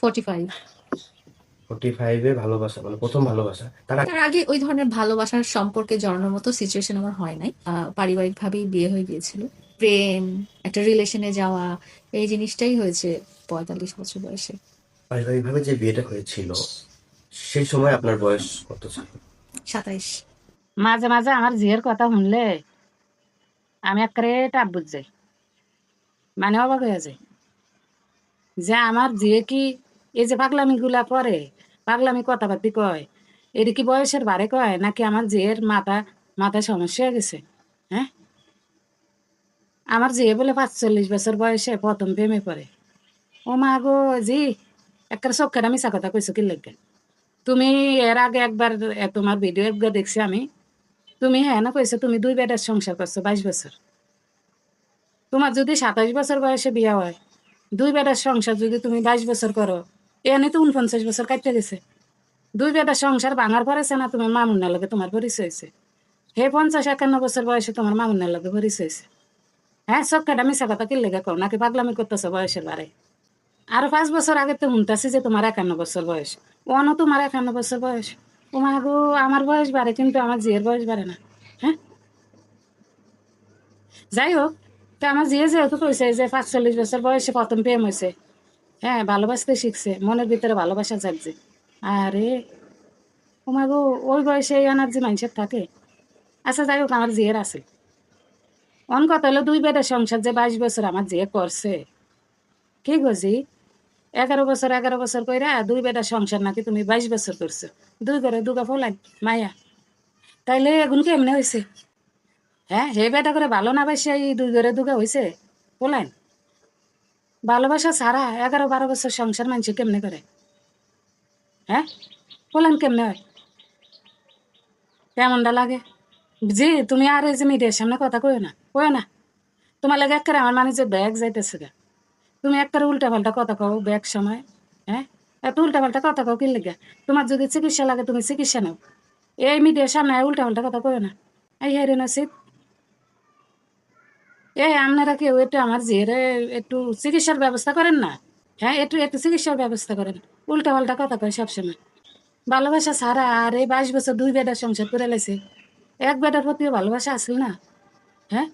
45। 45-এ ভালোবাসা মানে প্রথম ভালোবাসা। তার আগে ওই ধরনের ভালোবাসার সম্পর্কে জড়ানোর মতো সিচুয়েশন আমার হয় নাই। পারিবারিক ভাবেই বিয়ে হয়ে গিয়েছিল। প্রেম, একটা রিলেশনে যাওয়া, এই জিনিসটাই হয়েছে 45 বছর বয়সে। পারিবারিকভাবে যে বিয়েটা হয়েছিল, সেই সময় আপনার বয়স কত ছিল? 27। মাঝে মাঝে আমার ঝিয়ের কথা শুনলে আমি একেবারে টাপ বুঝ যাই, মানে অবাক হয়ে যায় যে আমার ঝিয়ে কি এই যে পাগলামি গুলা করে, পাগলামি কথাবার্তি কয়, এটা কি বয়সের বারে কয় নাকি আমার ঝিয়ের মাথায় সমস্যা হয়ে গেছে? হ্যাঁ, আমার ঝিয়ে বলে 45 বছর বয়সে প্রথম প্রেমে পড়ে। ও মা গো, জি একটা চোখের মিশা কথা কইছো কি লাগে? তুমি এর আগে একবার তোমার ভিডিও একবার দেখছি আমি, তুমি হ্যাঁ না কইছো তুমি 2 বেডের সংসার করছো 22 বছর। তোমার যদি 27 বছর বয়সে বিয়ে হয়, 2 বেডের সংসার যদি তুমি 22 বছর করো, এনে তো 49 বছর কাটতে গেছে। 2 বেডের সংসার ভাঙার পরেছে না তোমার মামুনের লগে তোমার পরিচয় হয়েছে। হে 50-51 বছর বয়সে তোমার মামুনের লগে পরিচয় হয়েছে। হ্যাঁ, চোখটা মিশা কথা কি লেগে কও নাকি পাগলামি করতেছো বয়সের বারে? আরো 5 বছর আগে তো শুনতেছি যে তোমার 51 বছর বয়স, অনও তোমার 51 বছর বয়স। ও মা গো, আমার বয়স বাড়ে কিন্তু আমার জিয়ের বয়স বাড়ে না। হ্যাঁ, যাই হোক, তো আমার জিয়ে যেহেতু কইছে যে 45 বছর বয়সে প্রথম প্রেম হয়েছে, হ্যাঁ ভালোবাসতে শিখছে, মনের ভিতরে ভালোবাসা জাগছে। আরে ও মা গো, ওই বয়সে এই এনার্জি মানুষের থাকে? আচ্ছা যাই হোক, আমার জিয়ের আছে অন কথা হলো 2 বেডের সংসার যে 22 বছর আমার জিয়ে করছে। কি গজি, 11 বছর কইরা 2 বেডের সংসার নাকি তুমি 22 বছর করছো? 2 ঘরে 2 ফোলাই মায়া, তাইলে এখন কেমনে হয়েছে? হ্যাঁ, হে বেটা করে ভালো না বাসে এই 2 ঘরে 2 হয়েছে পোলাইন? ভালোবাসা ছাড়া 11-12 বছর সংসার মানুষ কেমনে করে? হ্যাঁ, পোলাইন কেমনে হয়? কেমনটা লাগে? জি, তুমি আর এই যে মিডিয়ার সামনে কথা কইও না। তোমার লাগে একটা আমার মানে যে ব্যাগ যাইতেছে গা, তুমি একটা উল্টা পাল্টা কথা কও ব্যাগ সময়। হ্যাঁ, এত উল্টা পাল্টা কথা কও কি লেগে? তোমার যদি চিকিৎসা লাগে তুমি চিকিৎসা নাও, এই মিডিয়ার সামনে উল্টা পাল্টা কথা কইও না। এই হেরে নসিব, এই আপনারা কেউ একটু আমার জিয়েরে একটু চিকিৎসার ব্যবস্থা করেন না? হ্যাঁ, একটু একটু চিকিৎসার ব্যবস্থা করেন। উল্টা পাল্টা কথা কয় সবসময়। ভালোবাসা ছাড়া আর এই 22 বছর 2 বেডের সংসার করে লাইছে, 1 বেডের প্রতিও ভালোবাসা আসল না? হ্যাঁ,